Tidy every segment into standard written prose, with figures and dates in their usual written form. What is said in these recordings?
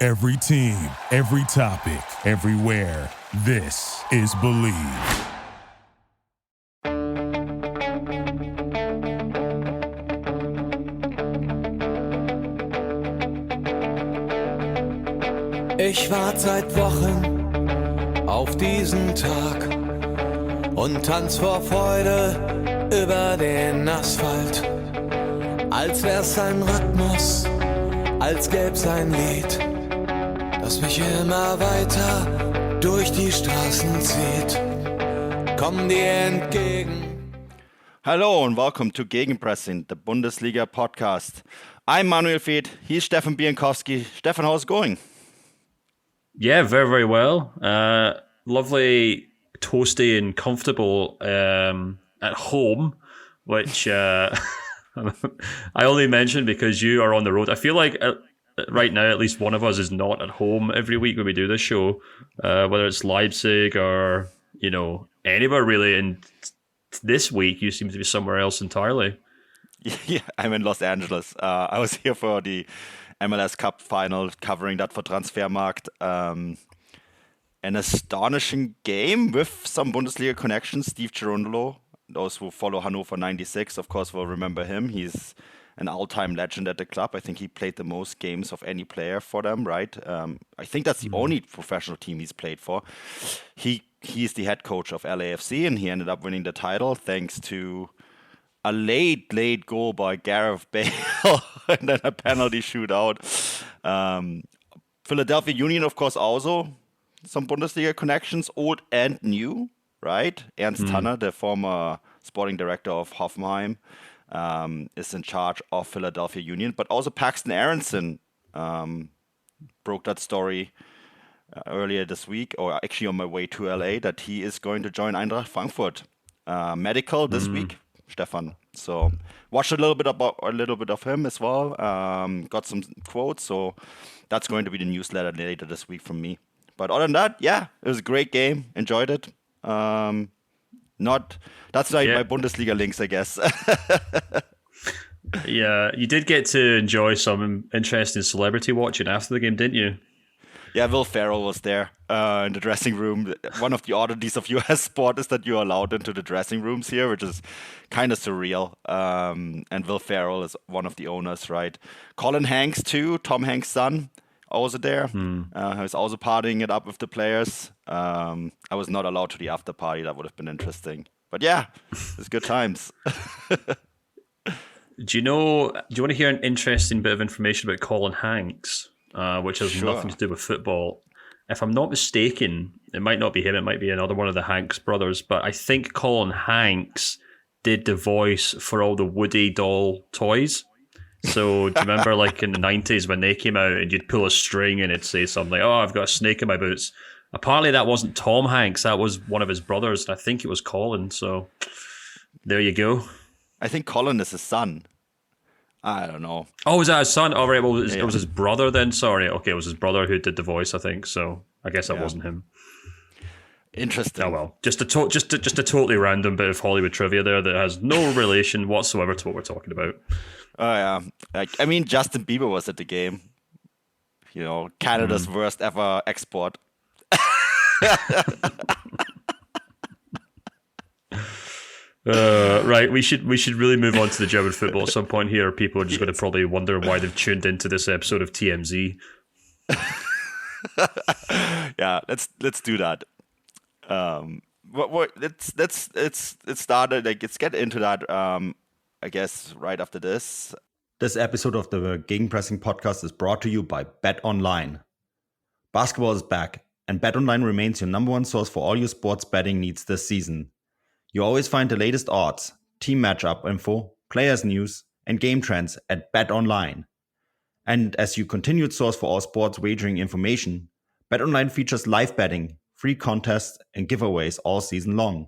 Every team, every topic, everywhere. This is Believe. Ich warte seit Wochen auf diesen Tag und tanz vor Freude über den Asphalt. Als wär's ein Rhythmus, als gäb's ein Lied, das mich immer weiter durch die Straßen zieht. Komm dir entgegen. Hello and welcome to Gegenpressing, the Bundesliga podcast. I'm Manuel Fed, he's Stefan Biankowski. Stefan, how's it going? Yeah, very, very well. Lovely, toasty and comfortable at home, which I only mention because you are on the road. I feel like right now at least one of us is not at home every week when we do this show, whether it's Leipzig or, you know, anywhere really. And this week you seem to be somewhere else entirely. Yeah, I'm in Los Angeles. I was here for the MLS Cup final, covering that for Transfermarkt. An astonishing game with some Bundesliga connections. Steve Cherundolo, those who follow Hannover 96, of course, will remember him. He's an all-time legend at the club. I think he played the most games of any player for them, right? I think that's the only professional team he's played for. He's the head coach of LAFC, and he ended up winning the title thanks to a late goal by Gareth Bale and then a penalty shootout. Philadelphia Union, of course, also some Bundesliga connections, old and new, right? Ernst Tanner, the former sporting director of Hoffenheim, is in charge of Philadelphia Union. But also Paxton Aronson broke that story earlier this week, or actually on my way to LA, that he is going to join Eintracht Frankfurt. Medical this week. Stefan. So watched a little bit of him as well. Got some quotes. So that's going to be the newsletter later this week from me. But other than that, yeah, it was a great game. Enjoyed it. That's like my Bundesliga links, I guess. Yeah, you did get to enjoy some interesting celebrity watching after the game, didn't you? Yeah, Will Ferrell was there in the dressing room. One of the oddities of US sport is that you're allowed into the dressing rooms here, which is kind of surreal. And Will Ferrell is one of the owners, right? Colin Hanks, too, Tom Hanks' son, also there. He was also partying it up with the players. I was not allowed to the after party. That would have been interesting. But yeah, it's good times. Do you want to hear an interesting bit of information about Colin Hanks? Which has nothing to do with football. If I'm not mistaken, it might not be him, it might be another one of the Hanks brothers, but I think Colin Hanks did the voice for all the Woody doll toys. So do you remember like in the 90s when they came out and you'd pull a string and it'd say something like, oh, I've got a snake in my boots. Apparently that wasn't Tom Hanks, that was one of his brothers, and I think it was Colin, so there you go. I think Colin is his son. I don't know. Oh, was that his son? Oh, right. Well, it was his brother then. Sorry. Okay, it was his brother who did the voice, I think. So I guess that wasn't him. Interesting. Oh well, just a totally random bit of Hollywood trivia there that has no relation whatsoever to what we're talking about. Oh yeah. I mean, Justin Bieber was at the game. You know, Canada's worst ever export. Right, we should really move on to the German football at some point here. People are just going to probably wonder why they've tuned into this episode of TMZ. Yeah, let's do that. Let's start. Let's get into that. I guess right after this. This episode of the Gegenpressing podcast is brought to you by BetOnline. Basketball is back, and BetOnline remains your number one source for all your sports betting needs this season. You always find the latest odds, team matchup info, players news, and game trends at BetOnline. And as your continued source for all sports wagering information, BetOnline features live betting, free contests, and giveaways all season long.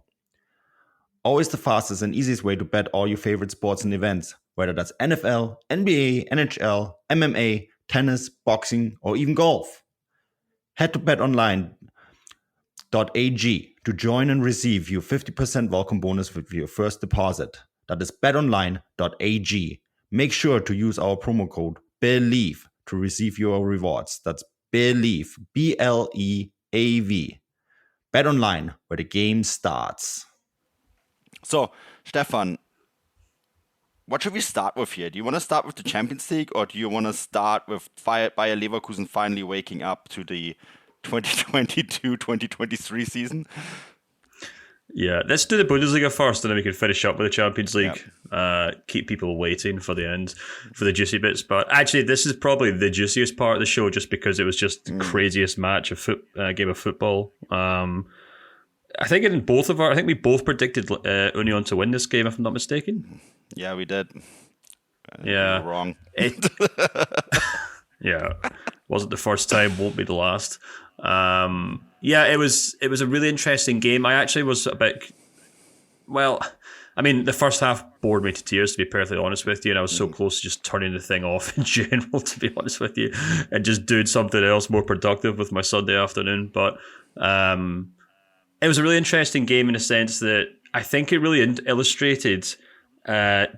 Always the fastest and easiest way to bet all your favorite sports and events, whether that's NFL, NBA, NHL, MMA, tennis, boxing, or even golf. Head to BetOnline.ag to join and receive your 50% welcome bonus with your first deposit. That is betonline.ag. Make sure to use our promo code BELIEVE to receive your rewards. That's Believe. BLEAV. Bet online, where the game starts. So, Stefan, what should we start with here? Do you want to start with the Champions League, or do you want to start with Bayer Leverkusen finally waking up to the 2022-2023 season? Yeah, let's do the Bundesliga first, and then we can finish up with the Champions League. Yep. Keep people waiting for the end, for the juicy bits. But actually, this is probably the juiciest part of the show, just because it was just the craziest match of game of football. I think we both predicted Union to win this game, if I'm not mistaken. Yeah, we did. Yeah, we were wrong. Yeah, wasn't the first time, won't be the last. Yeah, it was a really interesting game. I actually was a bit, the first half bored me to tears, to be perfectly honest with you, and I was so close to just turning the thing off in general, to be honest with you, and just doing something else more productive with my Sunday afternoon. But it was a really interesting game in the sense that I think it really illustrated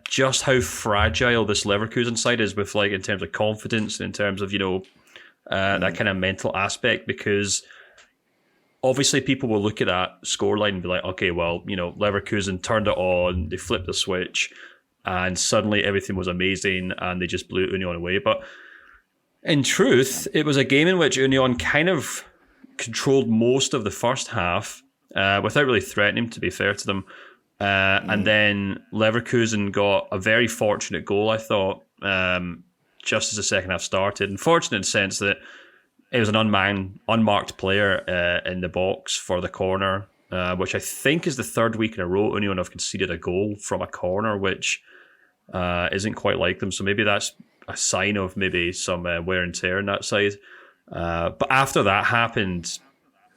just how fragile this Leverkusen side is, with in terms of confidence and in terms of that kind of mental aspect, because obviously people will look at that scoreline and be like, okay, well, Leverkusen turned it on, they flipped the switch, and suddenly everything was amazing and they just blew Union away. But in truth, it was a game in which Union kind of controlled most of the first half without really threatening, to be fair to them. And then Leverkusen got a very fortunate goal, I thought, just as the second half started. And fortunate in the sense that it was an unmarked player in the box for the corner, which I think is the third week in a row Union have conceded a goal from a corner, which isn't quite like them. So maybe that's a sign of maybe some wear and tear on that side. But after that happened,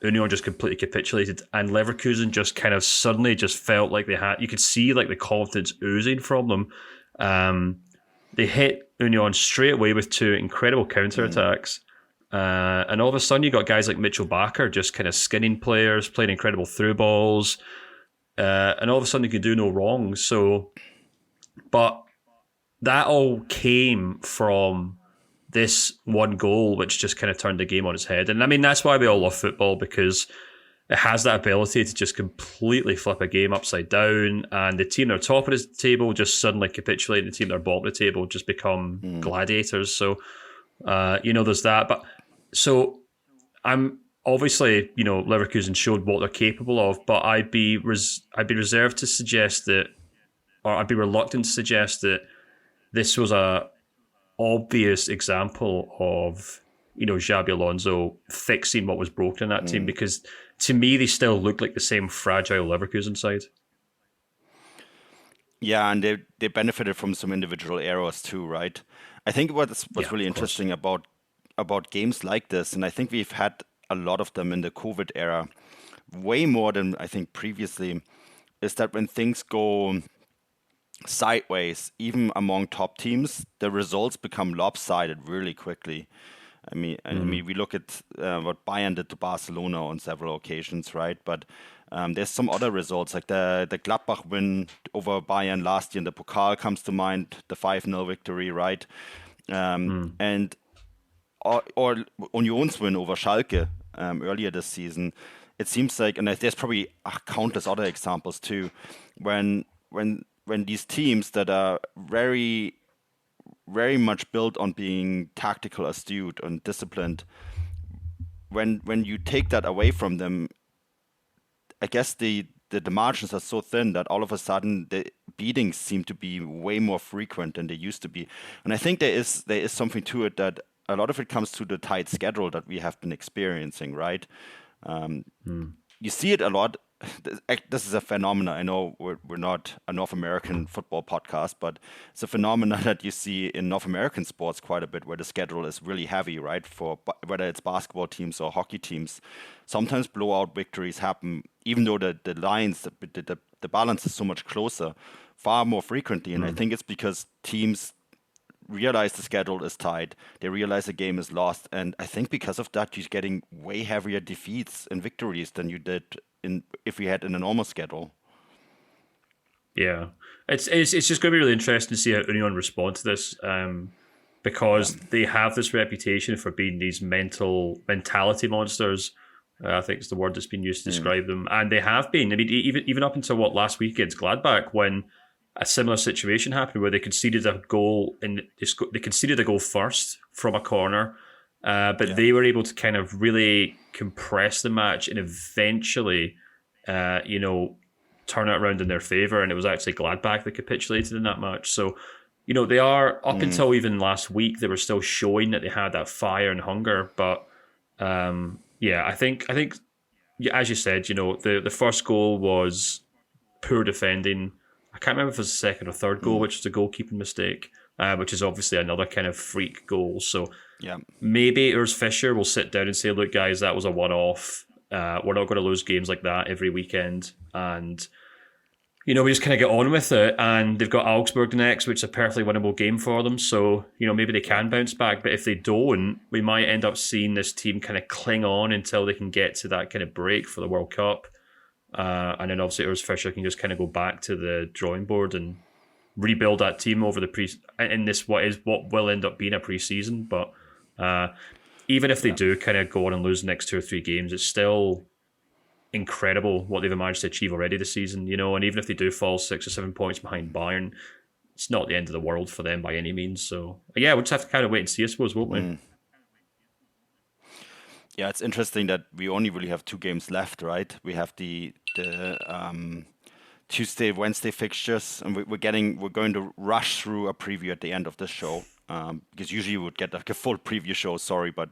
Union just completely capitulated, and Leverkusen just kind of suddenly just felt like you could see the confidence oozing from them. They hit Union straight away with two incredible counterattacks. And all of a sudden you got guys like Mitchell Bakker just kind of skinning players, playing incredible through balls. And all of a sudden you could do no wrong. But that all came from this one goal, which just kind of turned the game on its head. And I mean, that's why we all love football, because it has that ability to just completely flip a game upside down, and the team that are top of the table just suddenly capitulate, and the team that are bottom of the table just become gladiators. So, there's that. But so I'm obviously, Leverkusen showed what they're capable of, but I'd be reserved to suggest that, or I'd be reluctant to suggest that this was a obvious example of, Xabi Alonso fixing what was broken in that team, because to me, they still look like the same fragile Leverkusen side. Yeah, and they benefited from some individual errors too, right? I think what's really interesting about games like this, and I think we've had a lot of them in the COVID era, way more than I think previously, is that when things go sideways, even among top teams, the results become lopsided really quickly. I mean, we look at what Bayern did to Barcelona on several occasions, right? But there's some other results, like the Gladbach win over Bayern last year in the Pokal comes to mind, the 5-0 victory, right? And or Union's win over Schalke earlier this season. It seems like, and there's probably countless other examples too, when these teams that are very, very much built on being tactical, astute, and disciplined, when you take that away from them, I guess the margins are so thin that all of a sudden the beatings seem to be way more frequent than they used to be. And I think there is something to it, that a lot of it comes to the tight schedule that we have been experiencing, right? You see it a lot. This is a phenomenon. I know we're not a North American football podcast, but it's a phenomenon that you see in North American sports quite a bit, where the schedule is really heavy, right? For whether it's basketball teams or hockey teams, sometimes blowout victories happen, even though the lines, the balance is so much closer, far more frequently. And I think it's because teams realize the schedule is tight, they realize the game is lost, and I think because of that, you're getting way heavier defeats and victories than you did if we had an normal schedule. Yeah, it's just going to be really interesting to see how Union respond to this. because they have this reputation for being these mentality monsters. I think it's the word that's been used to describe them, and they have been. I mean, even up until last weekend's Gladbach, when a similar situation happened where they conceded a goal and they conceded a goal first from a corner, but they were able to kind of really compress the match and eventually, turn it around in their favour. And it was actually Gladbach that capitulated in that match. So, they are up until even last week, they were still showing that they had that fire and hunger. But I think as you said, the first goal was poor defending. I can't remember if it was the second or third goal, which was a goalkeeping mistake, which is obviously another kind of freak goal. So maybe Urs Fischer will sit down and say, look, guys, that was a one-off. We're not going to lose games like that every weekend. And, we just kind of get on with it. And they've got Augsburg next, which is a perfectly winnable game for them. So, maybe they can bounce back. But if they don't, we might end up seeing this team kind of cling on until they can get to that kind of break for the World Cup. And then obviously Urs Fischer can just kind of go back to the drawing board and rebuild that team over what will end up being a pre-season. But even if they do kind of go on and lose the next 2 or 3 games, it's still incredible what they've managed to achieve already this season. And even if they do fall 6 or 7 points behind Bayern, it's not the end of the world for them by any means. So we'll just have to kind of wait and see, I suppose, won't we? Yeah, it's interesting that we only really have 2 games left, right? We have the Tuesday, Wednesday fixtures, and we're going to rush through a preview at the end of this show, because usually you would get like a full preview show. Sorry, but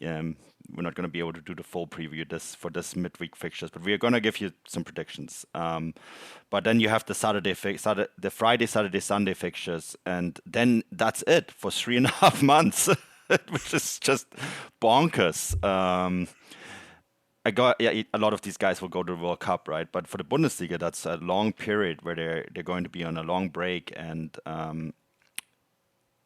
we're not going to be able to do the full preview for this midweek fixtures. But we are going to give you some predictions. But then you have the Friday, Saturday, Sunday fixtures, and then that's it for 3.5 months. Which is just bonkers. A lot of these guys will go to the World Cup, right? But for the Bundesliga, that's a long period where they're going to be on a long break, and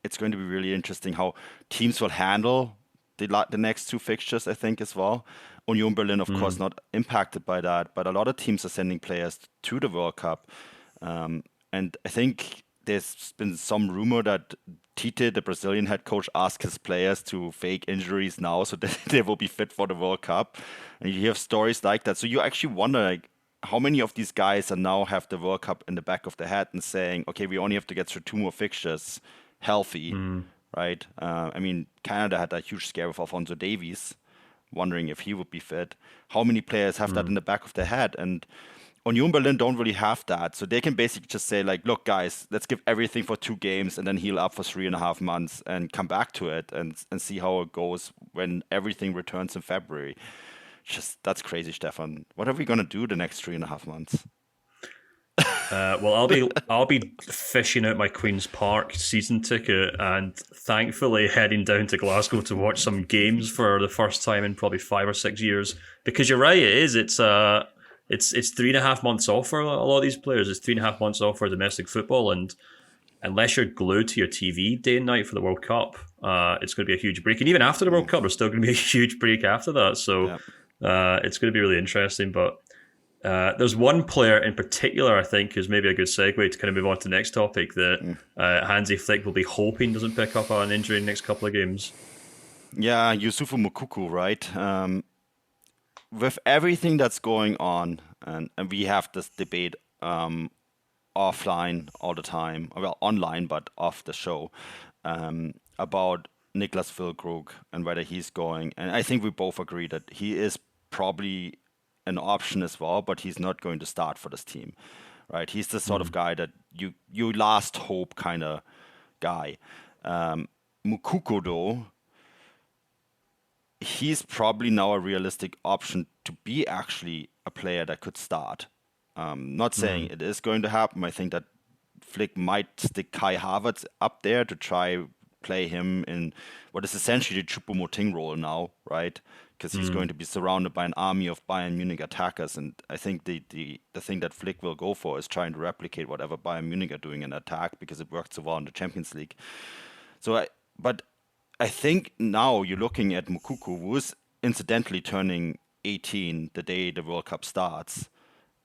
it's going to be really interesting how teams will handle the next 2 fixtures, I think, as well. Union Berlin, of course, not impacted by that, but a lot of teams are sending players to the World Cup, and I think there's been some rumor that Tite, the Brazilian head coach, asked his players to fake injuries now so that they will be fit for the World Cup. And you hear stories like that. So you actually wonder, how many of these guys are now have the World Cup in the back of their head and saying, okay, we only have to get through 2 more fixtures healthy, right? Canada had a huge scare with Alphonso Davies, wondering if he would be fit. How many players have that in the back of their head? And Union Berlin don't really have that. So they can basically just say, look, guys, let's give everything for 2 games and then heal up for 3.5 months and come back to it and see how it goes when everything returns in February. That's crazy, Stefan. What are we going to do the next 3.5 months? I'll be fishing out my Queen's Park season ticket and thankfully heading down to Glasgow to watch some games for the first time in probably 5 or 6 years. Because you're right, it's 3.5 months off for a lot of these players. It's 3.5 months off for domestic football, and unless you're glued to your TV day and night for the World Cup, it's going to be a huge break. And even after the World Cup, there's still going to be a huge break after that. So it's going to be really interesting. But there's one player in particular, I think, who's maybe a good segue to kind of move on to the next topic that Hansi Flick will be hoping doesn't pick up an injury in the next couple of games. Yeah, Yusufu Moukoko, right? With everything that's going on, and we have this debate offline all the time, well, online, but off the show, about Niklas Füllkrug and whether he's going. And I think we both agree that he is probably an option as well, but he's not going to start for this team, right? He's the sort of guy that you last hope kind of guy. Moukoko, though, he's probably now a realistic option to be actually a player that could start. Not saying it is going to happen. I think that Flick might stick Kai Havertz up there to try play him in what is essentially the Choupo-Moting role now, right? Because he's going to be surrounded by an army of Bayern Munich attackers. And I think the thing that Flick will go for is trying to replicate whatever Bayern Munich are doing in attack because it worked so well in the Champions League. But I think now you're looking at Moukoko, who is incidentally turning 18 the day the World Cup starts,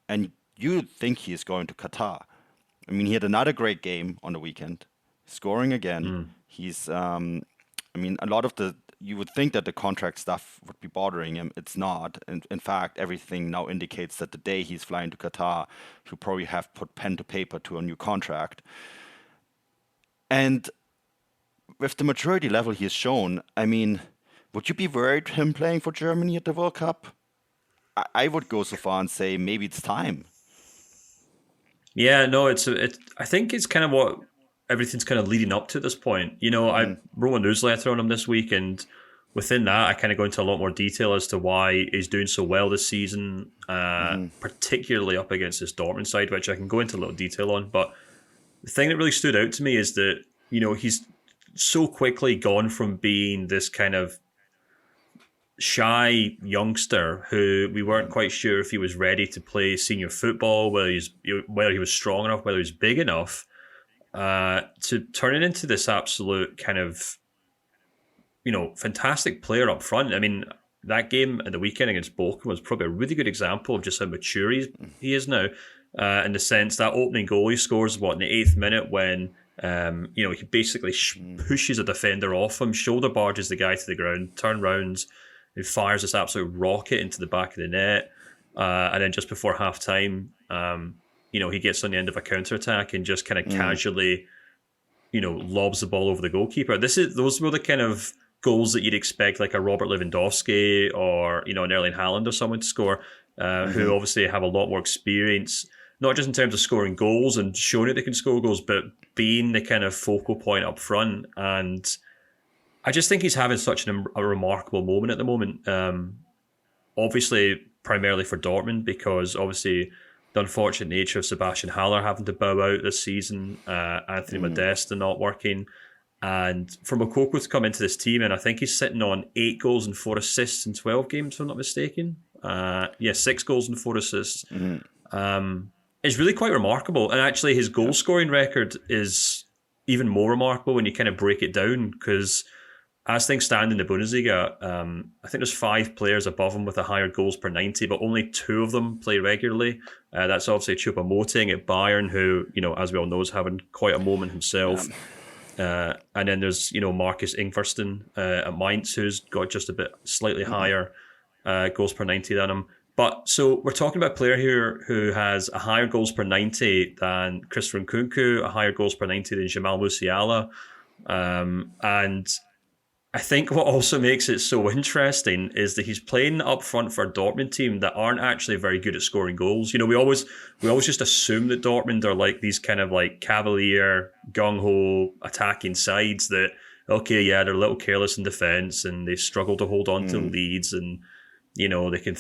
and you think he is going to Qatar. I mean, he had another great game on the weekend. scoring again. He's, I mean, a lot of you would think that the contract stuff would be bothering him. It's not. And in fact, everything now indicates that the day he's flying to Qatar, he'll probably have put pen to paper to a new contract. And with the maturity level he has shown, I mean, would you be worried him playing for Germany at the World Cup? I would go so far and say maybe it's time. Yeah, no, I think it's kind of what everything's kind of leading up to this point. You know, I wrote a newsletter on him this week, and within that, I kind of go into a lot more detail as to why he's doing so well this season, particularly up against this Dortmund side, which I can go into a little detail on. But the thing that really stood out to me is that, you know, he's so quickly gone from being this kind of shy youngster who we weren't quite sure if he was ready to play senior football, whether he was strong enough, whether he was big enough, to turning into this absolute kind of, you know, fantastic player up front. I mean, that game at the weekend against Bochum was probably a really good example of just how mature he is now, in the sense that opening goal he scores, in the 8th minute when, you know, he basically pushes a defender off him, shoulder barges the guy to the ground, turn rounds, and fires this absolute rocket into the back of the net. And then just before half time, you know, he gets on the end of a counter-attack and just kind of casually, you know, lobs the ball over the goalkeeper. Those were the kind of goals that you'd expect like a Robert Lewandowski or, you know, an Erling Haaland or someone to score, who obviously have a lot more experience, not just in terms of scoring goals and showing that they can score goals, but being the kind of focal point up front. And I just think he's having such a remarkable moment at the moment. Obviously, primarily for Dortmund, because obviously the unfortunate nature of Sebastian Haller having to bow out this season, Anthony Modesta not working, and for Moukoko to come into this team, and I think he's sitting on 8 goals and 4 assists in 12 games, if I'm not mistaken. 6 goals and 4 assists. It's really quite remarkable. And actually his goal scoring record is even more remarkable when you kind of break it down, because as things stand in the Bundesliga, I think there's 5 players above him with a higher goals per 90, but only 2 of them play regularly. That's obviously Choupo-Moting at Bayern, who, you know, as we all know, is having quite a moment himself. And then there's, you know, Marcus Ingvarsson at Mainz, who's got just a bit slightly higher goals per 90 than him. But so we're talking about a player here who has a higher goals per 90 than Christopher Nkunku, a higher goals per 90 than Jamal Musiala. And I think what also makes it so interesting is that he's playing up front for a Dortmund team that aren't actually very good at scoring goals. You know, we always just assume that Dortmund are like these kind of like cavalier, gung-ho attacking sides that, okay, yeah, they're a little careless in defence and they struggle to hold on to leads, and, you know, they can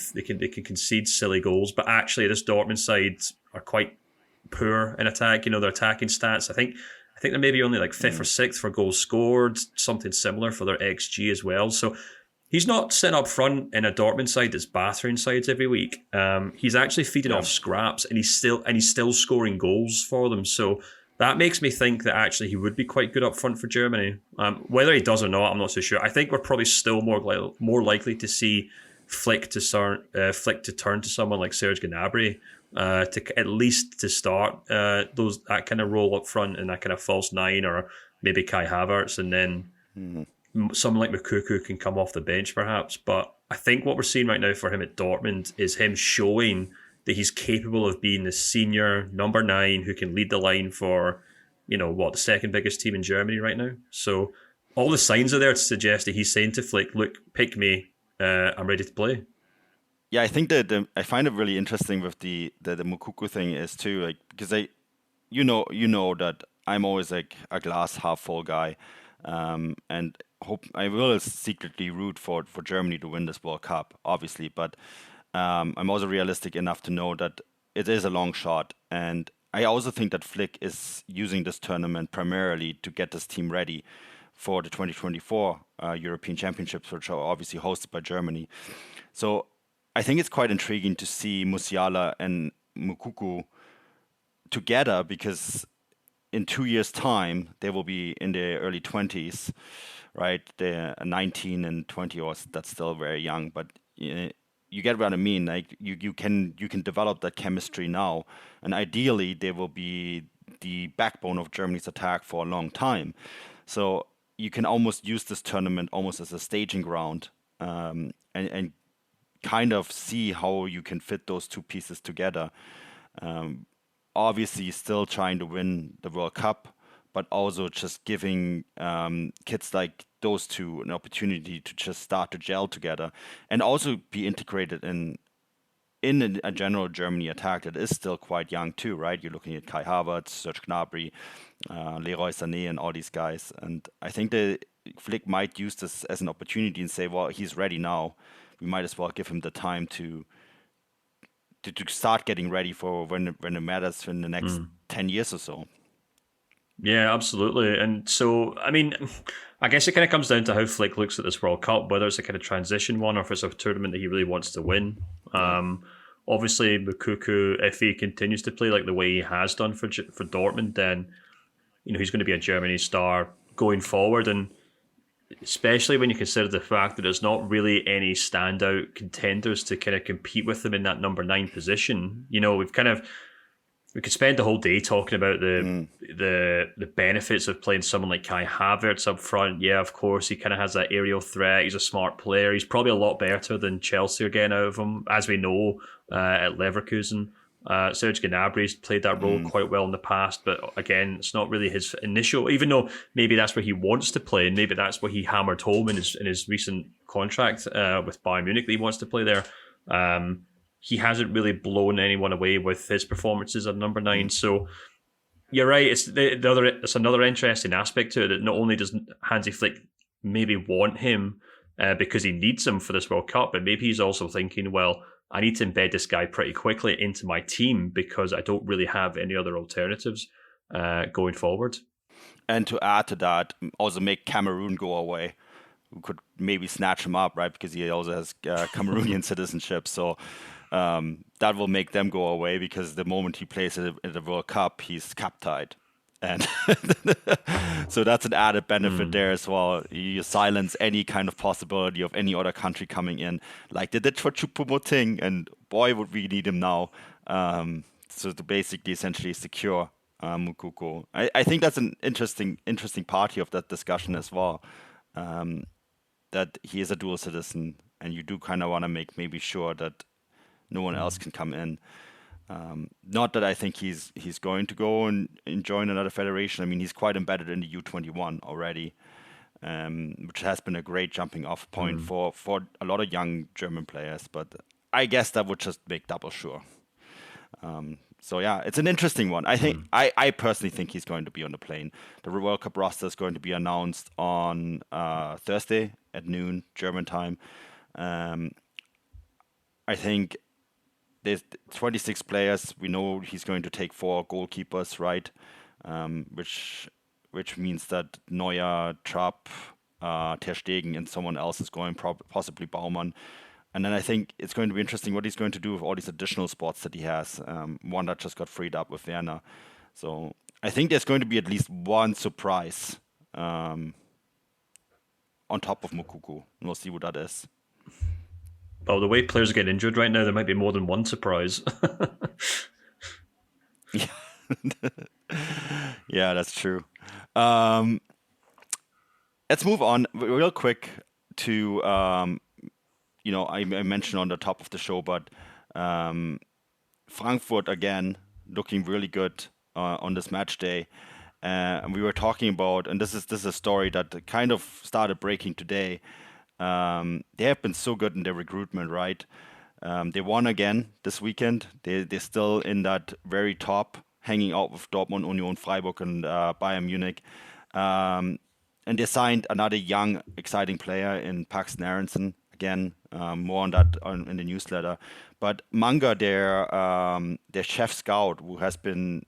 concede silly goals. But actually, this Dortmund side are quite poor in attack. You know, their attacking stats, I think they're maybe only like 5th or 6th for goals scored, something similar for their XG as well. So he's not sitting up front in a Dortmund side that's battering sides every week. He's actually feeding off scraps, and he's still scoring goals for them. So that makes me think that actually he would be quite good up front for Germany. Whether he does or not, I'm not so sure. I think we're probably still more likely to see Flick to turn to someone like Serge Gnabry, to at least to start that kind of role up front in that kind of false 9, or maybe Kai Havertz, and then someone like Moukoko can come off the bench perhaps. But I think what we're seeing right now for him at Dortmund is him showing that he's capable of being the senior number 9 who can lead the line for, you know, the second biggest team in Germany right now. So all the signs are there to suggest that he's saying to Flick, look, pick me, I'm ready to play. Yeah, I think that I find it really interesting with the Moukoko thing is too, like, because you know that I'm always like a glass half full guy, and hope I will secretly root for Germany to win this World Cup, obviously, but I'm also realistic enough to know that it is a long shot, and I also think that Flick is using this tournament primarily to get this team ready for the 2024 European Championships, which are obviously hosted by Germany. So I think it's quite intriguing to see Musiala and Moukoko together, because in 2 years' time, they will be in their early 20s, right? They're 19 and 20, or that's still very young, but you get what I mean. Like you can develop that chemistry now, and ideally they will be the backbone of Germany's attack for a long time. So you can almost use this tournament almost as a staging ground, and kind of see how you can fit those two pieces together. Obviously, still trying to win the World Cup, but also just giving kids like those two an opportunity to just start to gel together and also be integrated in a general Germany attack that is still quite young too, right? You're looking at Kai Havertz, Serge Gnabry, Leroy Sané, and all these guys. And I think the Flick might use this as an opportunity and say, well, he's ready now. We might as well give him the time to start getting ready for when it matters in the next 10 years or so. Yeah, absolutely. And so, I mean, I guess it kind of comes down to how Flick looks at this World Cup, whether it's a kind of transition one or if it's a tournament that he really wants to win. Obviously, Moukoko, if he continues to play like the way he has done for Dortmund, then he's going to be a Germany star going forward. And especially when you consider the fact that there's not really any standout contenders to kind of compete with them in that number 9 position. We could spend the whole day talking about the benefits of playing someone like Kai Havertz up front. Yeah, of course, he kind of has that aerial threat. He's a smart player. He's probably a lot better than Chelsea are getting out of him, as we know, at Leverkusen. Serge Gnabry's played that role quite well in the past, but again, it's not really his initial, even though maybe that's where he wants to play, and maybe that's what he hammered home in his recent contract with Bayern Munich that he wants to play there. He hasn't really blown anyone away with his performances at number 9. So you're right. It's another interesting aspect to it that not only does Hansi Flick maybe want him because he needs him for this World Cup, but maybe he's also thinking, well, I need to embed this guy pretty quickly into my team because I don't really have any other alternatives going forward. And to add to that, also make Cameroon go away. We could maybe snatch him up, right? Because he also has Cameroonian citizenship. So that will make them go away because the moment he plays at the World Cup, he's cap-tied. And so that's an added benefit there as well. You silence any kind of possibility of any other country coming in, like they did for Choupo-Moting, and boy, would we need him now. So to basically essentially secure Moukoko. I think that's an interesting part here of that discussion as well, that he is a dual citizen, and you do kind of want to make maybe sure that no one else can come in. Not that I think he's going to go and join another federation. I mean, he's quite embedded in the U21 already, which has been a great jumping off point for a lot of young German players. But I guess that would just make double sure. So yeah, it's an interesting one. I think I personally think he's going to be on the plane. The World Cup roster is going to be announced on Thursday at noon German time. I think there's 26 players. We know he's going to take 4 goalkeepers, right? Which means that Neuer, Trapp, Ter Stegen, and someone else is going, possibly Baumann. And then I think it's going to be interesting what he's going to do with all these additional spots that he has. One that just got freed up with Werner. So I think there's going to be at least one surprise on top of Moukoko. And we'll see what that is. Well, the way players are getting injured right now, there might be more than one surprise. Yeah, that's true. Let's move on real quick to, I mentioned on the top of the show, but Frankfurt, again, looking really good on this match day. And we were talking about, and this is a story that kind of started breaking today. They have been so good in their recruitment, right? They won again this weekend. They're still in that very top, hanging out with Dortmund, Union, Freiburg, and Bayern Munich. And they signed another young, exciting player in Paxton Aronson. Again, more on that in the newsletter. But Manga, their chef scout, who has been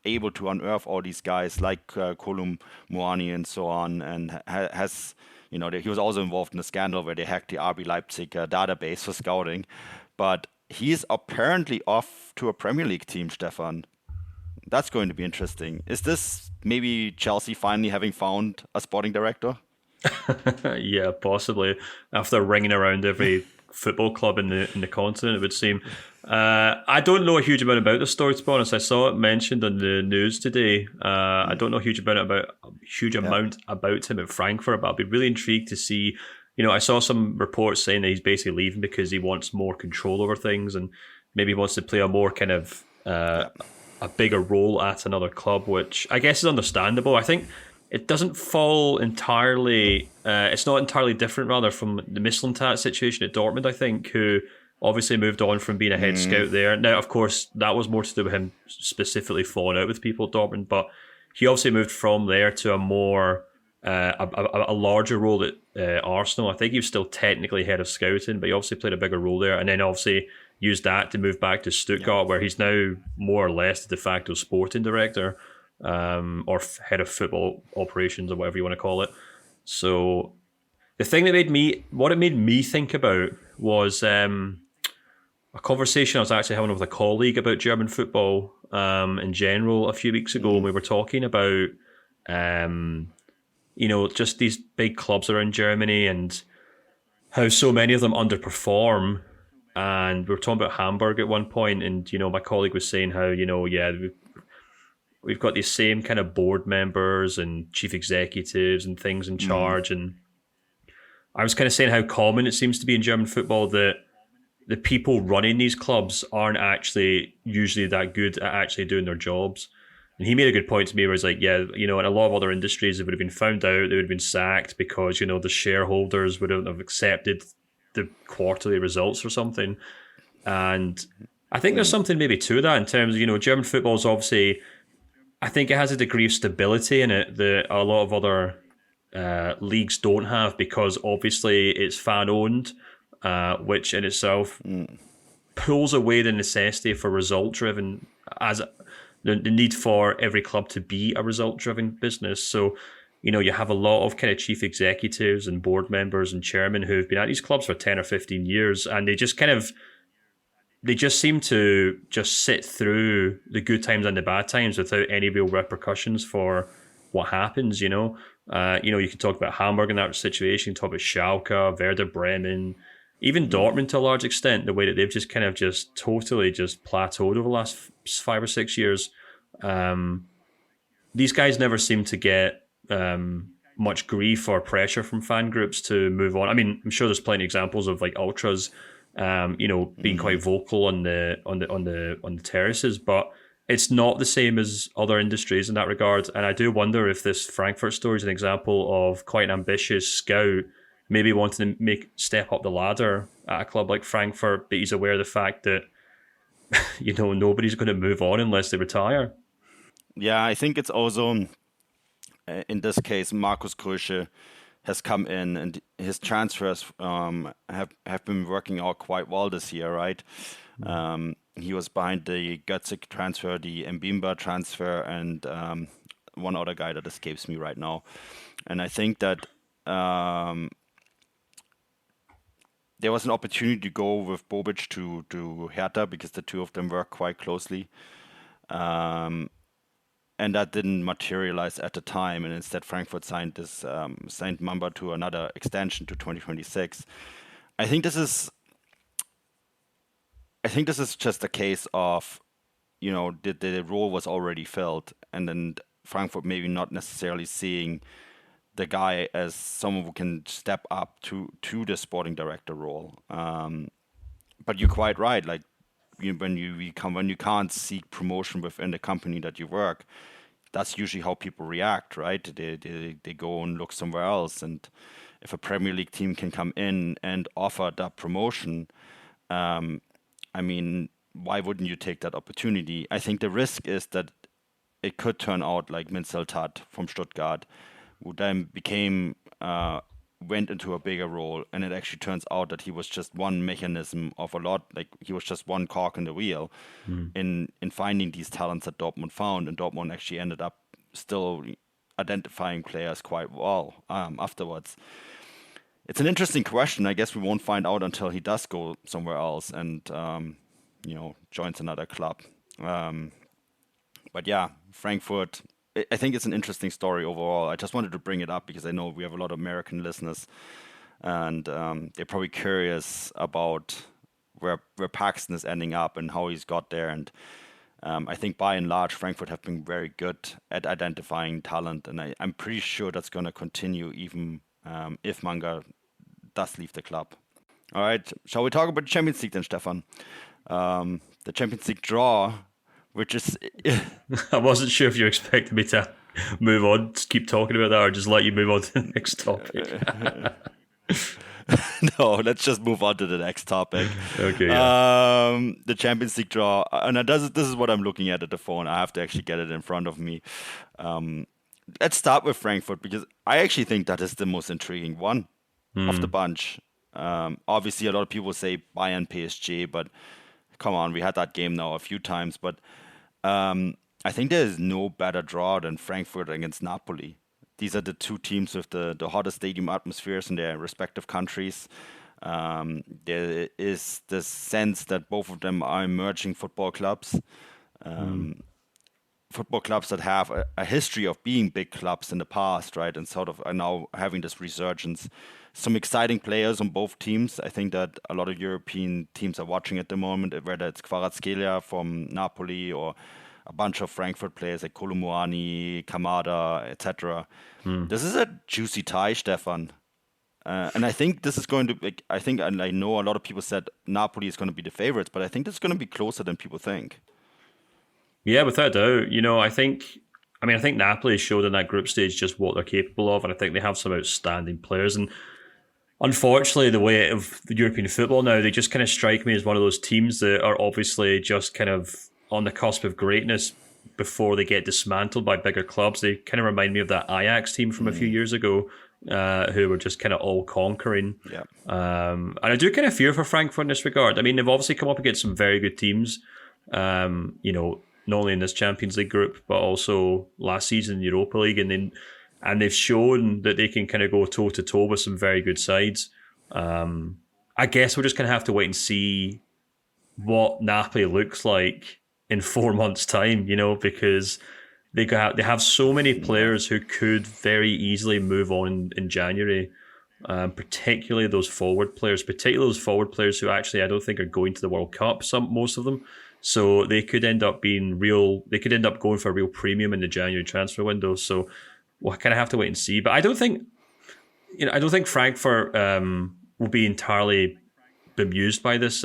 able to unearth all these guys like Kolum Muani and so on, and has... he was also involved in a scandal where they hacked the RB Leipzig database for scouting. But he's apparently off to a Premier League team, Stefan. That's going to be interesting. Is this maybe Chelsea finally having found a sporting director? Yeah, possibly. After ringing around every football club in the continent, it would seem. I don't know a huge amount about the story, to be honest. I saw it mentioned on the news today. I don't know a huge amount about him at Frankfurt, but I'll be really intrigued to see. I saw some reports saying that he's basically leaving because he wants more control over things and maybe he wants to play a more kind of a bigger role at another club, which I guess is understandable. I think it doesn't fall entirely. It's not entirely different, rather, from the Mislintat situation at Dortmund, I think, who obviously moved on from being a head scout there. Now, of course, that was more to do with him specifically falling out with people at Dortmund, but he obviously moved from there to a more a larger role at Arsenal. I think he was still technically head of scouting, but he obviously played a bigger role there, and then obviously used that to move back to Stuttgart, where he's now more or less the de facto sporting director. Or head of football operations, or whatever you want to call it. So the thing that made me think about was a conversation I was actually having with a colleague about German football in general a few weeks ago, and we were talking about just these big clubs around Germany and how so many of them underperform. And we were talking about Hamburg at one point, and my colleague was saying how we've got these same kind of board members and chief executives and things in charge. And I was kind of saying how common it seems to be in German football that the people running these clubs aren't actually usually that good at actually doing their jobs. And he made a good point to me where he's like, in a lot of other industries, it would have been found out, they would have been sacked because, the shareholders wouldn't have accepted the quarterly results or something. And I think there's something maybe to that in terms of, German football is obviously... I think it has a degree of stability in it that a lot of other leagues don't have, because obviously it's fan-owned, which in itself pulls away the necessity for result-driven, as the need for every club to be a result-driven business. So, you have a lot of kind of chief executives and board members and chairmen who've been at these clubs for 10 or 15 years, and they just seem to just sit through the good times and the bad times without any real repercussions for what happens, You can talk about Hamburg in that situation, you can talk about Schalke, Werder Bremen, even Dortmund to a large extent, the way that they've just kind of just totally just plateaued over the last 5 or 6 years. These guys never seem to get much grief or pressure from fan groups to move on. I mean, I'm sure there's plenty of examples of like ultras being quite vocal on the terraces, but it's not the same as other industries in that regard. And I do wonder if this Frankfurt story is an example of quite an ambitious scout, maybe wanting to step up the ladder at a club like Frankfurt, but he's aware of the fact that nobody's going to move on unless they retire. Yeah, I think it's also in this case Markus Krösche has come in, and his transfers have been working out quite well this year, right? He was behind the Götze transfer, the Mbimba transfer, and one other guy that escapes me right now. And I think that there was an opportunity to go with Bobic to Hertha because the two of them work quite closely. And that didn't materialize at the time, and instead Frankfurt signed Mamba to another extension to 2026. I think this is just a case of, the role was already filled, and then Frankfurt maybe not necessarily seeing the guy as someone who can step up to the sporting director role. But you're quite right, like. When you can't seek promotion within the company that you work, that's usually how people react, right? They go and look somewhere else. And if a Premier League team can come in and offer that promotion, why wouldn't you take that opportunity? I think the risk is that it could turn out like Minzeltat from Stuttgart, who then went into a bigger role, and it actually turns out that he was just one mechanism of a lot, like he was just one cog in the wheel in finding these talents that Dortmund found, and Dortmund actually ended up still identifying players quite well afterwards. It's an interesting question. I guess we won't find out until he does go somewhere else and joins another club. But yeah, Frankfurt, I think it's an interesting story overall. I just wanted to bring it up because I know we have a lot of American listeners. and they're probably curious about where Paxton is ending up and how he's got there. And I think by and large, Frankfurt have been very good at identifying talent, and I'm pretty sure that's going to continue even if Manga does leave the club. All right, shall we talk about the Champions League then, Stefan? The Champions League draw, which is... I wasn't sure if you expected me to move on, to keep talking about that, or just let you move on to the next topic. No, let's just move on to the next topic. Okay. Yeah. The Champions League draw, and this is what I'm looking at the phone. I have to actually get it in front of me. Let's start with Frankfurt, because I actually think that is the most intriguing one of the bunch. Obviously, a lot of people say Bayern, PSG, but come on, we had that game now a few times. But I think there is no better draw than Frankfurt against Napoli. These are the two teams with the hottest stadium atmospheres in their respective countries. There is the sense that both of them are emerging football clubs. Football clubs that have a history of being big clubs in the past, right? And sort of are now having this resurgence. Some exciting players on both teams. I think that a lot of European teams are watching at the moment, whether it's Kvaratskhelia from Napoli or a bunch of Frankfurt players like Kolomuani, Kamada, etc. This is a juicy tie, Stefan. And I think this is going to be, and I know a lot of people said Napoli is going to be the favorites, but I think this is going to be closer than people think. Yeah, without a doubt. I think Napoli showed in that group stage just what they're capable of, and I think they have some outstanding players. And unfortunately, the way of the European football now, they just kind of strike me as one of those teams that are obviously just kind of on the cusp of greatness before they get dismantled by bigger clubs. They kind of remind me of that Ajax team from a few years ago, who were just kind of all conquering. Yeah. And I do kind of fear for Frankfurt in this regard. I mean, they've obviously come up against some very good teams, not only in this Champions League group, but also last season in the Europa League. And they've shown that they can kind of go toe-to-toe with some very good sides. I guess we'll just kind of have to wait and see what Napoli looks like in 4 months' time, because they have so many players who could very easily move on in January, particularly those forward players, who actually I don't think are going to the World Cup, most of them. So they could end up going for a real premium in the January transfer window. So we'll kind of have to wait and see. But I don't think Frankfurt will be entirely bemused by this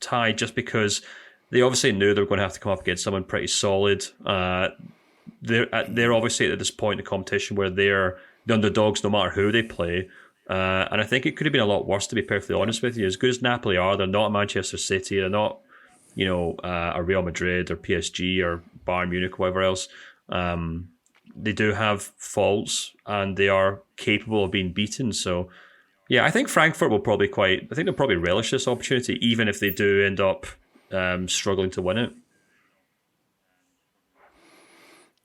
tie, just because they obviously knew they were going to have to come up against someone pretty solid. They're obviously at this point in the competition where they're the underdogs no matter who they play. And I think it could have been a lot worse, to be perfectly honest with you. As good as Napoli are, they're not a Manchester City. They're not, a Real Madrid or PSG or Bayern Munich or whatever else. They do have faults and they are capable of being beaten. So, yeah, I think Frankfurt will probably they'll probably relish this opportunity, even if they do end up struggling to win it.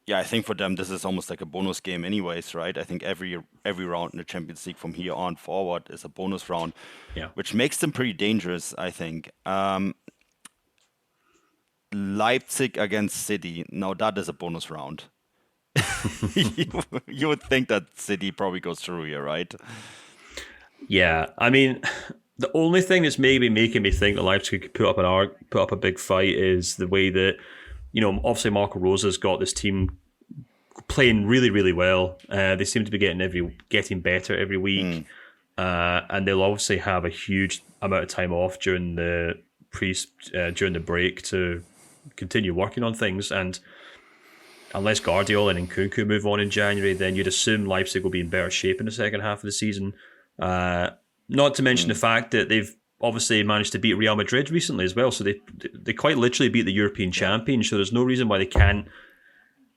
Yeah, I think for them this is almost like a bonus game anyways, right? I think every round in the Champions League from here on forward is a bonus round, which makes them pretty dangerous, I think. Leipzig against City, now that is a bonus round. You would think that City probably goes through here, right? Yeah, I mean, the only thing that's maybe making me think that Leipzig could put up a big fight is the way that, obviously Marco Rosa's got this team playing really, really well. They seem to be getting better every week, and they'll obviously have a huge amount of time off during the break to continue working on things. And unless Guardiola and Nkunku move on in January, then you'd assume Leipzig will be in better shape in the second half of the season. Not to mention the fact that they've obviously managed to beat Real Madrid recently as well. So they quite literally beat the European champions. So there's no reason why they can't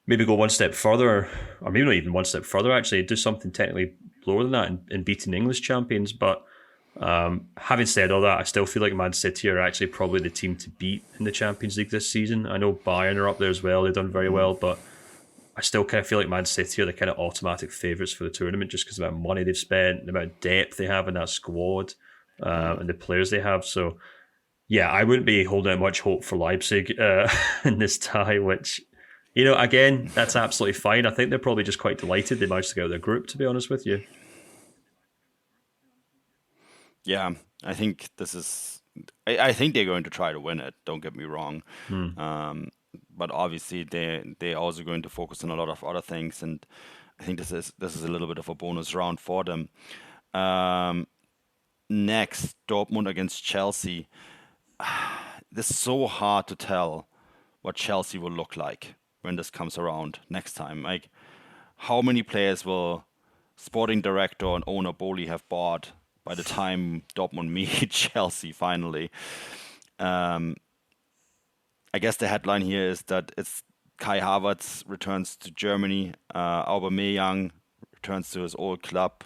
maybe go one step further, or maybe not even one step further, actually, do something technically lower than that in beating English champions. But having said all that, I still feel like Man City are actually probably the team to beat in the Champions League this season. I know Bayern are up there as well. They've done very well, but I still kind of feel like Man City are the kind of automatic favourites for the tournament just because of the amount of money they've spent, the amount of depth they have in that squad, and the players they have. So, yeah, I wouldn't be holding out much hope for Leipzig in this tie, which, again, that's absolutely fine. I think they're probably just quite delighted they managed to get out of their group, to be honest with you. Yeah, I think this is. I think they're going to try to win it. Don't get me wrong, but obviously they're also going to focus on a lot of other things, and I think this is a little bit of a bonus round for them. Next, Dortmund against Chelsea. This is so hard to tell what Chelsea will look like when this comes around next time. Like, how many players will sporting director and owner Bowley have bought by the time Dortmund meet Chelsea finally? I guess the headline here is that it's Kai Havertz returns to Germany, Aubameyang returns to his old club,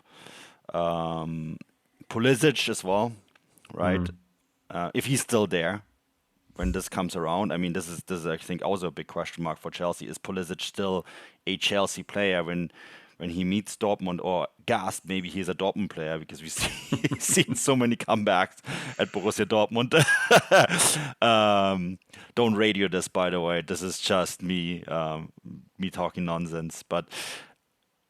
Pulisic as well, right? If he's still there when this comes around. I mean, this is I think also a big question mark for Chelsea. Is Pulisic still a Chelsea player when he meets Dortmund, or gasp, maybe he's a Dortmund player, because we've seen so many comebacks at Borussia Dortmund. Don't radio this, by the way. This is just me talking nonsense. But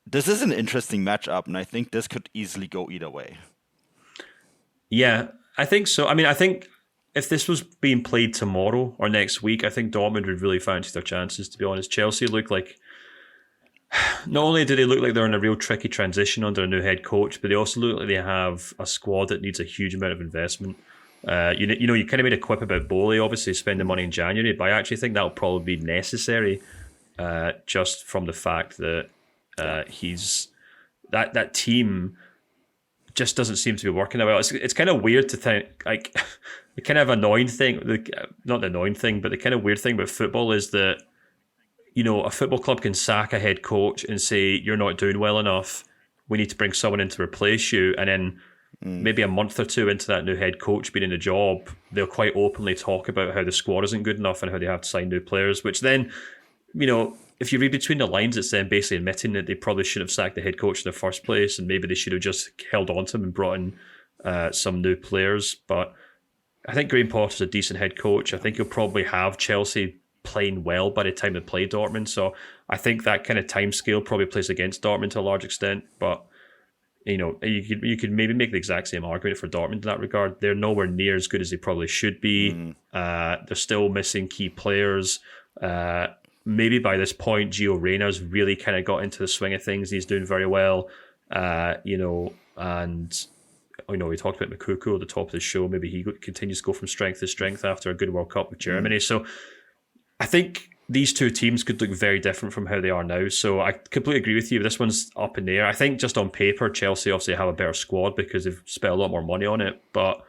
this is an interesting matchup, and I think this could easily go either way. Yeah, I think so. I mean, I think if this was being played tomorrow or next week, I think Dortmund would really fancy their chances, to be honest. Chelsea look like, not only do they look like they're in a real tricky transition under a new head coach, but they also look like they have a squad that needs a huge amount of investment. You kind of made a quip about Bowley, obviously spending money in January, but I actually think that'll probably be necessary, just from the fact that he's that team just doesn't seem to be working out well. It's kind of weird to think, like, the kind of annoying thing, not the annoying thing, but the kind of weird thing about football is that, you know, a football club can sack a head coach and say, you're not doing well enough, we need to bring someone in to replace you. And then maybe a month or two into that new head coach being in the job, they'll quite openly talk about how the squad isn't good enough and how they have to sign new players, which then, you know, if you read between the lines, it's then basically admitting that they probably should have sacked the head coach in the first place, and maybe they should have just held on to him and brought in some new players. But I think Graham Potter's a decent head coach. I think he'll probably have Chelsea playing well by the time they play Dortmund. So I think that kind of time scale probably plays against Dortmund to a large extent. But, you know, you could maybe make the exact same argument for Dortmund in that regard. They're nowhere near as good as they probably should be. They're still missing key players. Maybe by this point, Gio Reyna's really kind of got into the swing of things. He's doing very well, and we talked about Moukoko at the top of the show. Maybe he continues to go from strength to strength after a good World Cup with Germany. So I think these two teams could look very different from how they are now. So I completely agree with you. This one's up in the air. I think just on paper, Chelsea obviously have a better squad because they've spent a lot more money on it. But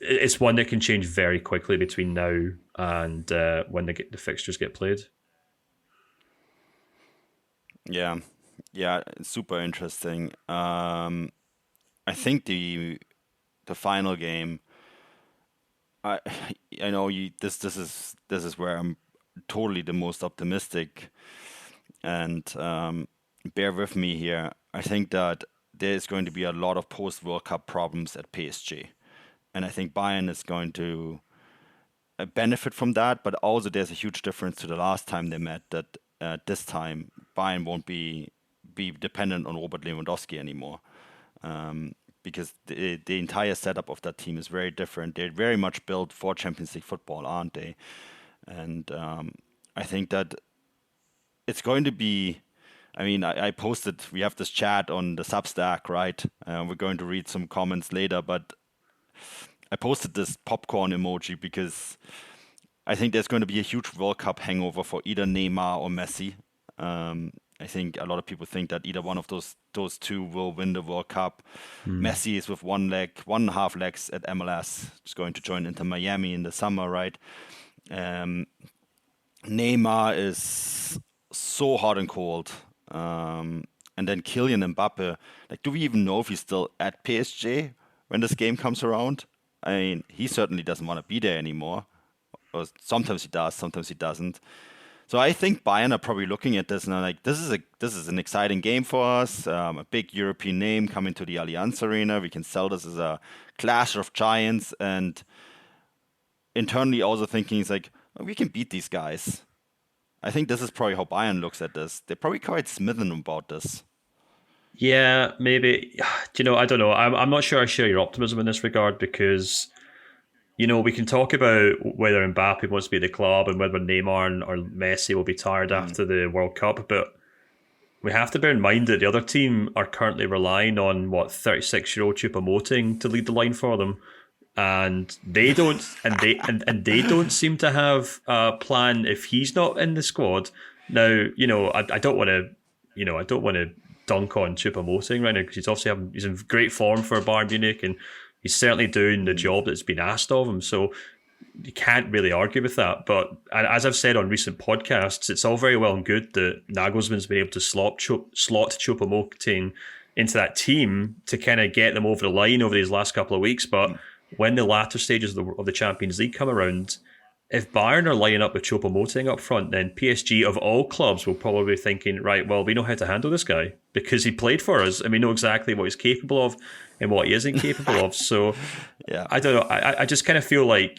it's one that can change very quickly between now and when the fixtures get played. Yeah, it's super interesting. I think the final game. I know you. This is where I'm totally the most optimistic, and bear with me here. I think that there's going to be a lot of post World Cup problems at PSG. And I think Bayern is going to benefit from that, but also there's a huge difference to the last time they met, that this time Bayern won't be dependent on Robert Lewandowski anymore, because the entire setup of that team is very different. They're very much built for Champions League football, aren't they? And I think that it's going to be... I mean, I posted, we have this chat on the Substack, right? We're going to read some comments later, but I posted this popcorn emoji because I think there's going to be a huge World Cup hangover for either Neymar or Messi. I think a lot of people think that either one of those two will win the World Cup. Messi is with 1.5 legs at MLS, just going to join Inter Miami in the summer, right? Neymar is so hot and cold. And then Kylian Mbappe, like, do we even know if he's still at PSG when this game comes around? I mean, he certainly doesn't want to be there anymore. Or sometimes he does, sometimes he doesn't. So I think Bayern are probably looking at this and are like, this is an exciting game for us. A big European name coming to the Allianz Arena. We can sell this as a clash of giants. And internally also thinking, it's like, we can beat these guys. I think this is probably how Bayern looks at this. They're probably quite smitten about this. Yeah, maybe. Do you know, I don't know. I'm not sure I share your optimism in this regard because, we can talk about whether Mbappe wants to be at the club and whether Neymar or Messi will be tired after the World Cup, but we have to bear in mind that the other team are currently relying on 36-year-old Choupo-Moting to lead the line for them, and they don't, and they don't seem to have a plan if he's not in the squad. Now, I don't want to dunk on Choupo-Moting right now because he's in great form for Bayern Munich and he's certainly doing the job that's been asked of him. So you can't really argue with that. But as I've said on recent podcasts, it's all very well and good that Nagelsmann's been able to slot Choupo-Moting into that team to kind of get them over the line over these last couple of weeks. But when the latter stages of the Champions League come around, if Bayern are lining up with Choupo-Moting up front, then PSG of all clubs will probably be thinking, right, well, we know how to handle this guy because he played for us and we know exactly what he's capable of and what he isn't capable of. So yeah, I don't know. I just kind of feel like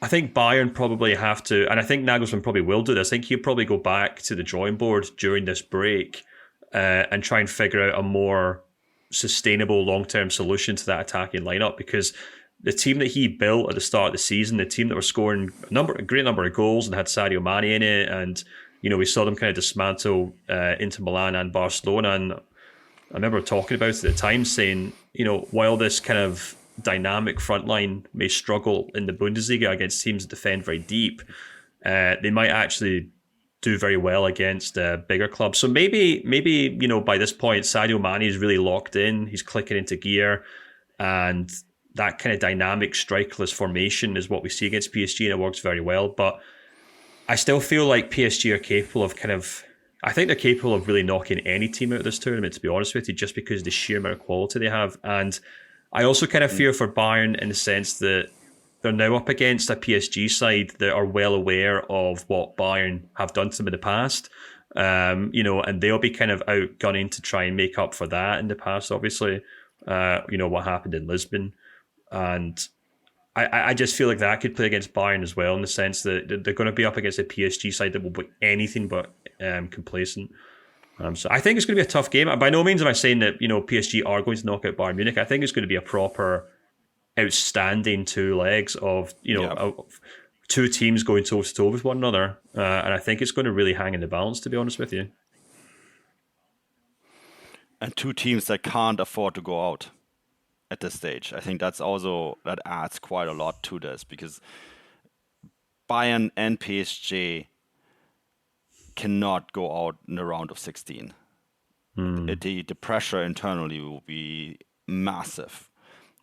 I think Bayern probably have to, and I think Nagelsmann probably will do this. I think he'll probably go back to the drawing board during this break and try and figure out a more sustainable long-term solution to that attacking lineup because the team that he built at the start of the season, the team that were scoring a great number of goals and had Sadio Mane in it, and we saw them kind of dismantle Inter Milan and Barcelona. And I remember talking about it at the time, saying, while this kind of dynamic front line may struggle in the Bundesliga against teams that defend very deep, they might actually do very well against bigger clubs. So maybe by this point, Sadio Mane is really locked in. He's clicking into gear, and that kind of dynamic strikerless formation is what we see against PSG, and it works very well. But I still feel like PSG are capable of I think they're capable of really knocking any team out of this tournament, to be honest with you, just because of the sheer amount of quality they have. And I also kind of fear for Bayern in the sense that they're now up against a PSG side that are well aware of what Bayern have done to them in the past. And they'll be kind of outgunning to try and make up for that in the past, obviously. What happened in Lisbon. And I just feel like that could play against Bayern as well, in the sense that they're going to be up against a PSG side that will be anything but complacent. So I think it's going to be a tough game. By no means am I saying that PSG are going to knock out Bayern Munich. I think it's going to be a proper, outstanding two legs of two teams going toe to toe with one another, and I think it's going to really hang in the balance, to be honest with you. And two teams that can't afford to go out at this stage. I think that adds quite a lot to this, because Bayern and PSG cannot go out in the round of 16. The pressure internally will be massive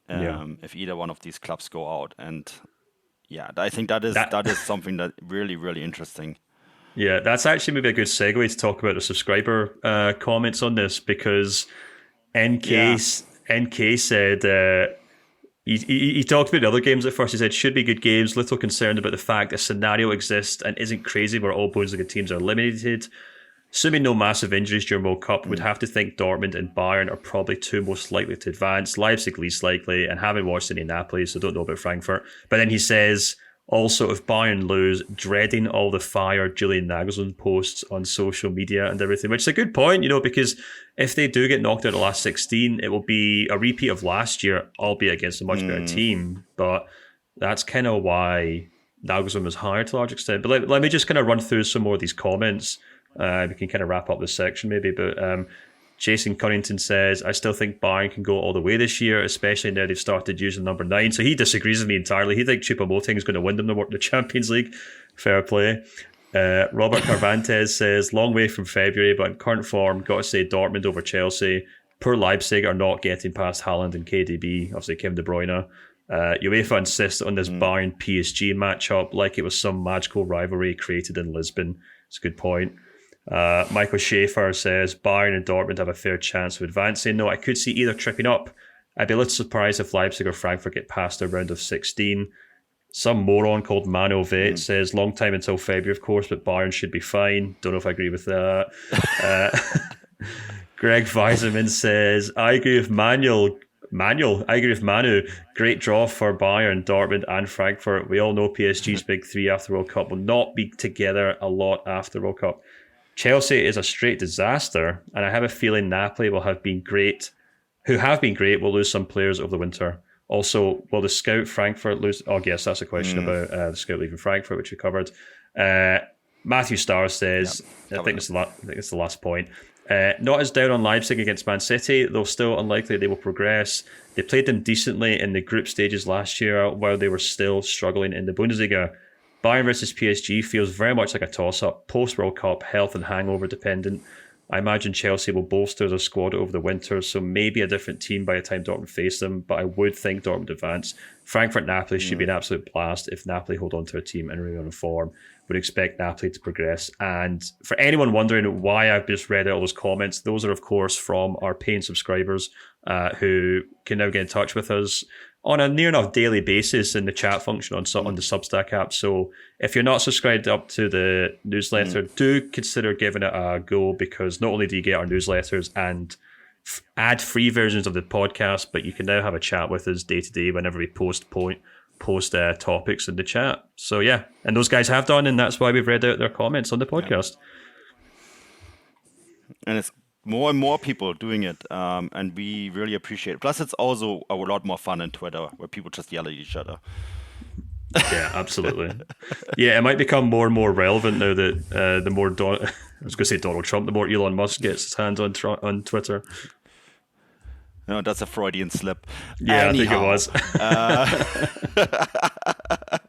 if either one of these clubs go out. And I think that is something that really, really interesting. Yeah, that's actually maybe a good segue to talk about the subscriber comments on this, because NK said he talked about the other games at first. He said, should be good games, little concerned about the fact a scenario exists and isn't crazy where all Bundesliga teams are eliminated. Assuming no massive injuries during World Cup, would have to think Dortmund and Bayern are probably two most likely to advance. Leipzig least likely, and haven't watched any Napoli, so don't know about Frankfurt. But then he says, also, if Bayern lose, dreading all the fire Julian Nagelsmann posts on social media and everything, which is a good point, because if they do get knocked out of the last 16, it will be a repeat of last year, albeit against a much better team. But that's kind of why Nagelsmann was hired to a large extent. But let me just kind of run through some more of these comments. We can kind of wrap up this section maybe. But Jason Cunnington says, I still think Bayern can go all the way this year, especially now they've started using number 9. So he disagrees with me entirely. He thinks Choupo-Moting is going to win them the Champions League. Fair play. Robert Carvantes says, long way from February, but in current form, got to say Dortmund over Chelsea. Poor Leipzig are not getting past Haaland and KDB, obviously Kevin De Bruyne. UEFA insists on this Bayern PSG matchup like it was some magical rivalry created in Lisbon. It's a good point. Michael Schaefer says Bayern and Dortmund have a fair chance of advancing. No, I could see either tripping up. I'd be a little surprised if Leipzig or Frankfurt get past the round of 16. Some moron called Manu Vet says long time until February, of course, but Bayern should be fine. Don't know if I agree with that. Greg Weiserman says, I agree with Manu. Great draw for Bayern, Dortmund and Frankfurt. We all know PSG's big three after World Cup will not be together a lot after World Cup. Chelsea is a straight disaster, and I have a feeling Napoli will have been great, will lose some players over the winter. Also, will the scout Frankfurt lose? Oh, yes, that's a question about the scout leaving Frankfurt, which we covered. Matthew Starr says, I think it's the last point. Not as down on Leipzig against Man City, though still unlikely they will progress. They played them decently in the group stages last year, while they were still struggling in the Bundesliga. Bayern versus PSG feels very much like a toss-up, post-World Cup, health and hangover dependent. I imagine Chelsea will bolster their squad over the winter, so maybe a different team by the time Dortmund face them, but I would think Dortmund advance. Frankfurt-Napoli should be an absolute blast if Napoli hold on to their team and remain on form. Would expect Napoli to progress. And for anyone wondering why I've just read out all those comments, those are, of course, from our paying subscribers who can now get in touch with us on a near enough daily basis in the chat function on the Substack app. So if you're not subscribed up to the newsletter, do consider giving it a go, because not only do you get our newsletters and ad-free versions of the podcast, but you can now have a chat with us day to day whenever we post topics in the chat. So yeah, and those guys have done, and that's why we've read out their comments on the podcast. And it's more and more people doing it, and we really appreciate it. Plus, it's also a lot more fun on Twitter, where people just yell at each other. Yeah, absolutely. Yeah, it might become more and more relevant now that the more I was going to say Donald Trump, the more Elon Musk gets his hands on Twitter. No, that's a Freudian slip. Yeah, Anyhow, I think it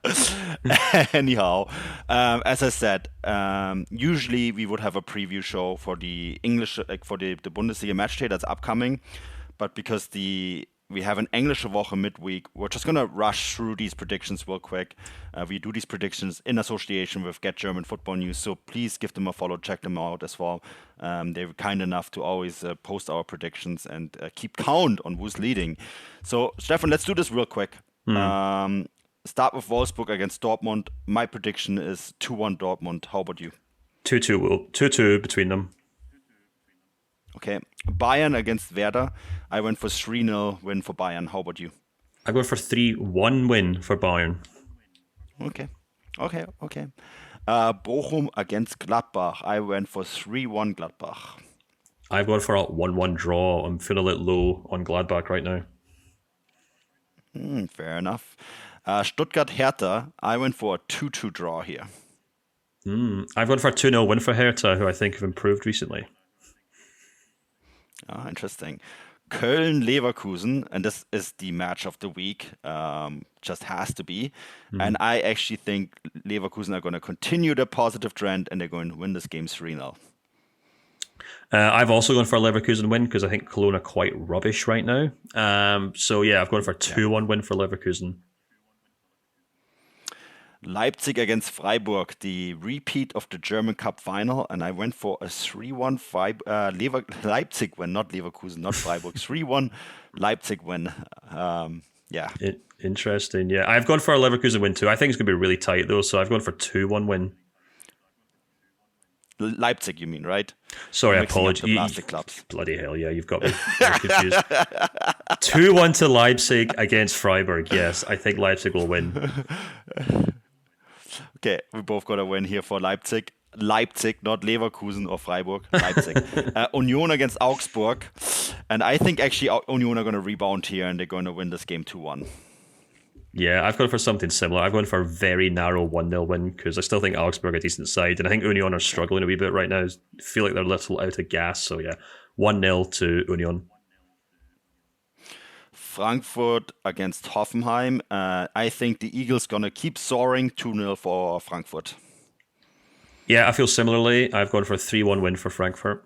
was. Anyhow, as I said, usually we would have a preview show for the English, like for the Bundesliga match day that's upcoming, but because we have an Englische Woche midweek, we're just gonna rush through these predictions real quick. We do these predictions in association with Get German Football News, so please give them a follow, check them out as well. They were kind enough to always post our predictions and keep count on who's leading. So, Stefan, let's do this real quick. Start with Wolfsburg against Dortmund. My prediction is 2-1 Dortmund. How about you? 2-2 between them. Okay. Bayern against Werder. I went for 3-0 win for Bayern. How about you? I go for 3-1 win for Bayern. Okay. Bochum against Gladbach. I went for 3-1 Gladbach. I've gone for a 1-1 draw. I'm feeling a little low on Gladbach right now. Fair enough. Stuttgart Hertha. I went for a 2-2 draw here. I've gone for a 2-0 win for Hertha, who I think have improved recently. Interesting. Köln Leverkusen, and this is the match of the week, just has to be. And I actually think Leverkusen are going to continue the positive trend, and they're going to win this game 3-0. I've also gone for a Leverkusen win because I think Cologne are quite rubbish right now. So yeah, I've gone for a 2-1 win for Leverkusen. Leipzig against Freiburg, the repeat of the German Cup final, and I went for a 3-1 Leipzig win, not Leverkusen, not Freiburg. 3-1 Leipzig win. Interesting. Yeah, I've gone for a Leverkusen win too. I think it's going to be really tight though, so I've gone for 2-1 win. Leipzig, you mean, right? Sorry, apologies. Plastic clubs. Bloody hell, yeah, you've got me confused. 2-1 to Leipzig against Freiburg. Yes, I think Leipzig will win. Okay, we both got a win here for Leipzig. Leipzig, not Leverkusen or Freiburg. Leipzig. Union against Augsburg. And I think actually Union are going to rebound here and they're going to win this game 2-1. Yeah, I've gone for something similar. I've gone for a very narrow 1-0 win because I still think Augsburg are a decent side. And I think Union are struggling a wee bit right now. I feel like they're a little out of gas. So yeah, 1-0 to Union. Frankfurt against Hoffenheim. I think the Eagles going to keep soaring. 2-0 for Frankfurt. Yeah, I feel similarly. I've gone for a 3-1 win for Frankfurt.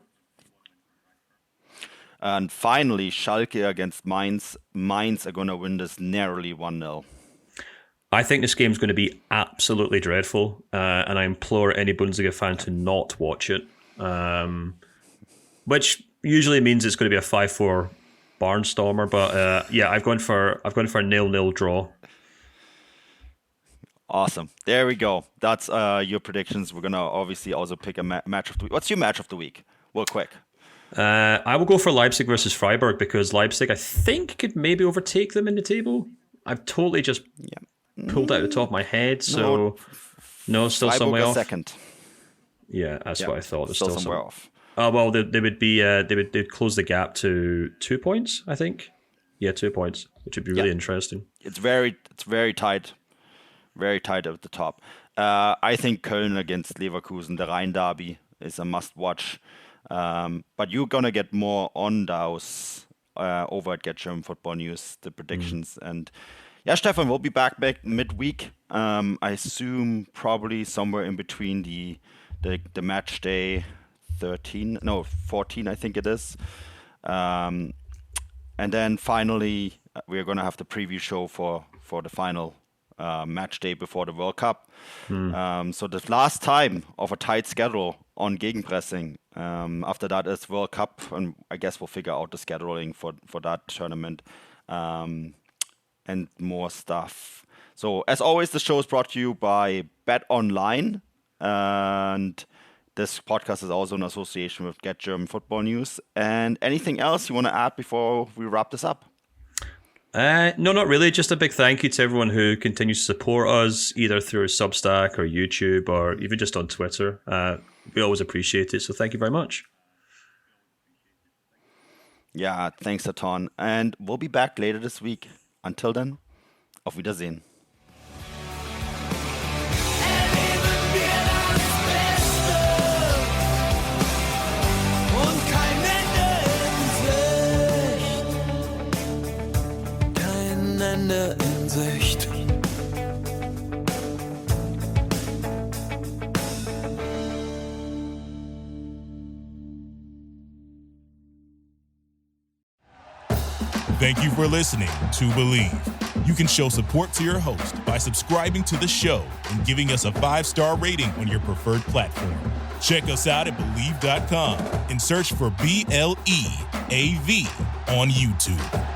And finally, Schalke against Mainz. Mainz are going to win this narrowly 1-0. I think this game's going to be absolutely dreadful. And I implore any Bundesliga fan to not watch it. Which usually means it's going to be a 5-4 barnstormer, but yeah, I've gone for a 0-0 draw. Awesome. There we go. That's your predictions. We're gonna obviously also pick a match of the week. What's your match of the week? Real quick. I will go for Leipzig versus Freiburg because Leipzig, I think, could maybe overtake them in the table. I've totally just pulled out the top of my head, so no, still Freiburg some way off. Second. Yeah, that's what I thought. There's still somewhere off. Oh well, they'd close the gap to 2 points, I think. Yeah, 2 points, which would be really interesting. It's very tight, very tight at the top. I think Köln against Leverkusen, the Rhein derby, is a must-watch. But you're gonna get more on those over at Get German Football News, the predictions, and Stefan, we'll be back midweek. I assume probably somewhere in between the match day 14, I think it is. And then finally, we're going to have the preview show for the final match day before the World Cup. So the last time of a tight schedule on Gegenpressing. After that is World Cup, and I guess we'll figure out the scheduling for that tournament and more stuff. So as always, the show is brought to you by Bet Online, and this podcast is also in association with Get German Football News. And anything else you want to add before we wrap this up? No, not really. Just a big thank you to everyone who continues to support us, either through Substack or YouTube or even just on Twitter. We always appreciate it, so thank you very much. Yeah, thanks a ton. And we'll be back later this week. Until then, auf Wiedersehen. Ende in Sicht. Thank you for listening to Believe. You can show support to your host by subscribing to the show and giving us a 5-star rating on your preferred platform. Check us out at Believe.com and search for BLEAV on YouTube.